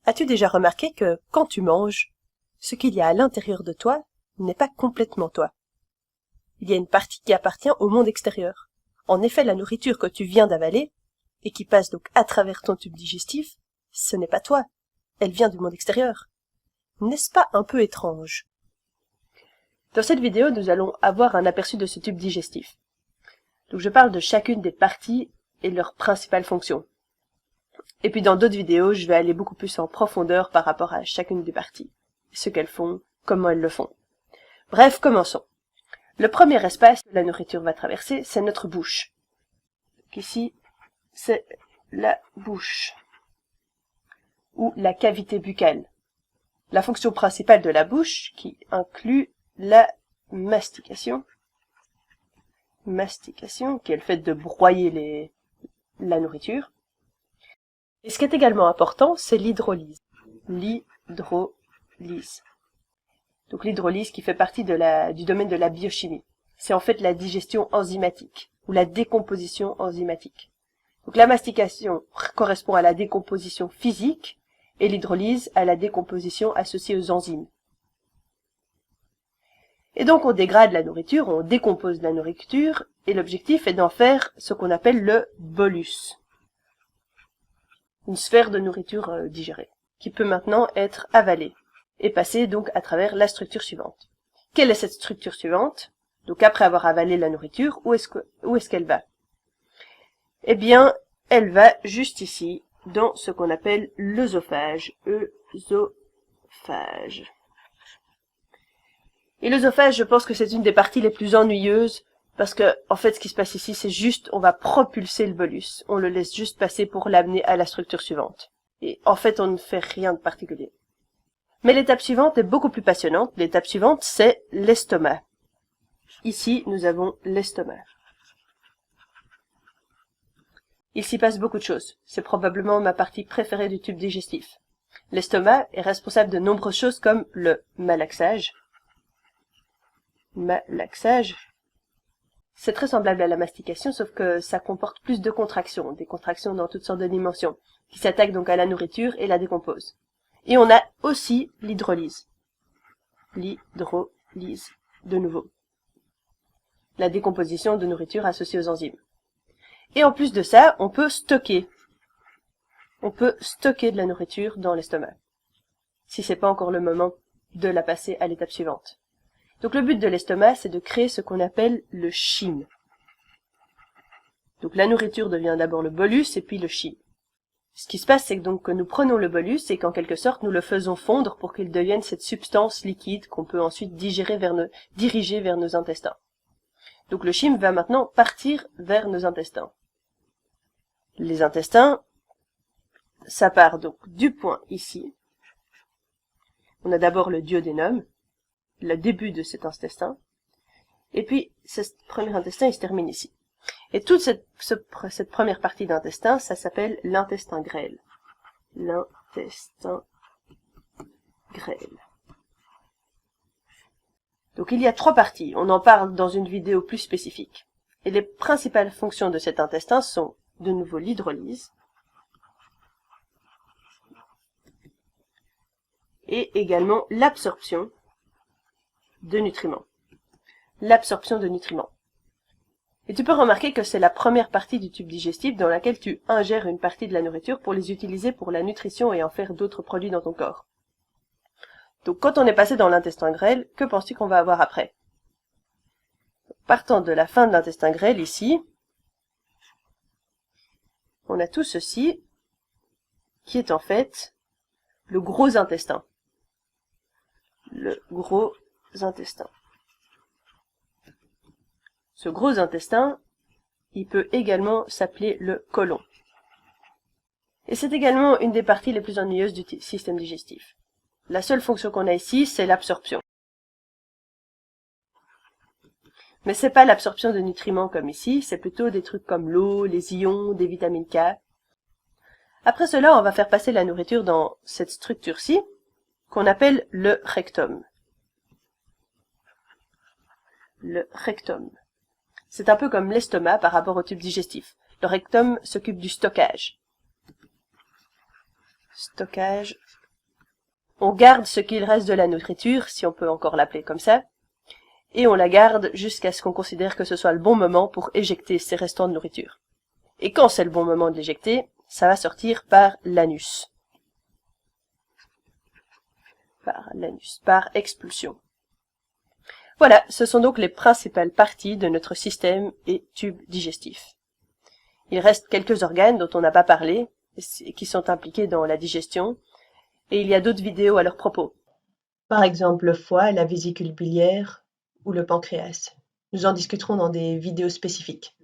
As-tu déjà remarqué que, quand tu manges, ce qu'il y a à l'intérieur de toi n'est pas complètement toi? Il y a une partie qui appartient au monde extérieur. En effet, la nourriture que tu viens d'avaler, et qui passe donc à travers ton tube digestif, ce n'est pas toi. Elle vient du monde extérieur. N'est-ce pas un peu étrange? Dans cette vidéo, nous allons avoir un aperçu de ce tube digestif. Donc je parle de chacune des parties et leurs principales fonctions. Et puis dans d'autres vidéos, je vais aller beaucoup plus en profondeur par rapport à chacune des parties. Ce qu'elles font, comment elles le font. Bref, commençons. Le premier espace que la nourriture va traverser, c'est notre bouche. Donc ici, c'est la bouche, ou la cavité buccale. La fonction principale de la bouche, qui inclut la mastication, qui est le fait de broyer la nourriture. Et ce qui est également important, c'est l'hydrolyse. L'hydrolyse. Donc l'hydrolyse qui fait partie du domaine de la biochimie. C'est en fait la digestion enzymatique, ou la décomposition enzymatique. Donc la mastication correspond à la décomposition physique, et l'hydrolyse à la décomposition associée aux enzymes. Et donc on dégrade la nourriture, on décompose la nourriture, et l'objectif est d'en faire ce qu'on appelle le bolus. Une sphère de nourriture digérée, qui peut maintenant être avalée, et passer donc à travers la structure suivante. Quelle est cette structure suivante? Donc après avoir avalé la nourriture, où est-ce qu'elle va? Eh bien, elle va juste ici, dans ce qu'on appelle l'œsophage. œsophage. Et l'œsophage, je pense que c'est une des parties les plus ennuyeuses, parce que, en fait, ce qui se passe ici, c'est juste, on va propulser le bolus. On le laisse juste passer pour l'amener à la structure suivante. Et en fait, on ne fait rien de particulier. Mais l'étape suivante est beaucoup plus passionnante. L'étape suivante, c'est l'estomac. Ici, nous avons l'estomac. Il s'y passe beaucoup de choses. C'est probablement ma partie préférée du tube digestif. L'estomac est responsable de nombreuses choses comme le malaxage. C'est très semblable à la mastication, sauf que ça comporte plus de contractions, des contractions dans toutes sortes de dimensions, qui s'attaquent donc à la nourriture et la décomposent. Et on a aussi l'hydrolyse. L'hydrolyse, de nouveau. La décomposition de nourriture associée aux enzymes. Et en plus de ça, on peut stocker. On peut stocker de la nourriture dans l'estomac. Si c'est pas encore le moment de la passer à l'étape suivante. Donc le but de l'estomac, c'est de créer ce qu'on appelle le chyme. Donc la nourriture devient d'abord le bolus et puis le chyme. Ce qui se passe, c'est que nous prenons le bolus et qu'en quelque sorte nous le faisons fondre pour qu'il devienne cette substance liquide qu'on peut ensuite diriger vers nos intestins. Donc le chyme va maintenant partir vers nos intestins. Les intestins, ça part donc du point ici. On a d'abord le duodénum, le début de cet intestin, et puis ce premier intestin il se termine ici. Et toute cette première partie d'intestin, ça s'appelle l'intestin grêle. L'intestin grêle. Donc il y a 3 parties, on en parle dans une vidéo plus spécifique. Et les principales fonctions de cet intestin sont de nouveau l'hydrolyse, et également l'absorption de nutriments. L'absorption de nutriments. Et tu peux remarquer que c'est la première partie du tube digestif dans laquelle tu ingères une partie de la nourriture pour les utiliser pour la nutrition et en faire d'autres produits dans ton corps. Donc quand on est passé dans l'intestin grêle, que penses-tu qu'on va avoir après? Partant de la fin de l'intestin grêle ici, on a tout ceci qui est en fait le gros intestin. Le gros intestin. Ce gros intestin, il peut également s'appeler le côlon. Et c'est également une des parties les plus ennuyeuses du système digestif. La seule fonction qu'on a ici, c'est l'absorption. Mais c'est pas l'absorption de nutriments comme ici, c'est plutôt des trucs comme l'eau, les ions, des vitamines K. Après cela, on va faire passer la nourriture dans cette structure-ci, qu'on appelle le rectum. Le rectum. C'est un peu comme l'estomac par rapport au tube digestif. Le rectum s'occupe du stockage. Stockage On garde ce qu'il reste de la nourriture, si on peut encore l'appeler comme ça, et on la garde jusqu'à ce qu'on considère que ce soit le bon moment pour éjecter ces restants de nourriture. Et quand c'est le bon moment de l'éjecter, ça va sortir par l'anus. Par expulsion. Voilà, ce sont donc les principales parties de notre système et tube digestif. Il reste quelques organes dont on n'a pas parlé, et qui sont impliqués dans la digestion, et il y a d'autres vidéos à leur propos. Par exemple le foie, la vésicule biliaire ou le pancréas. Nous en discuterons dans des vidéos spécifiques.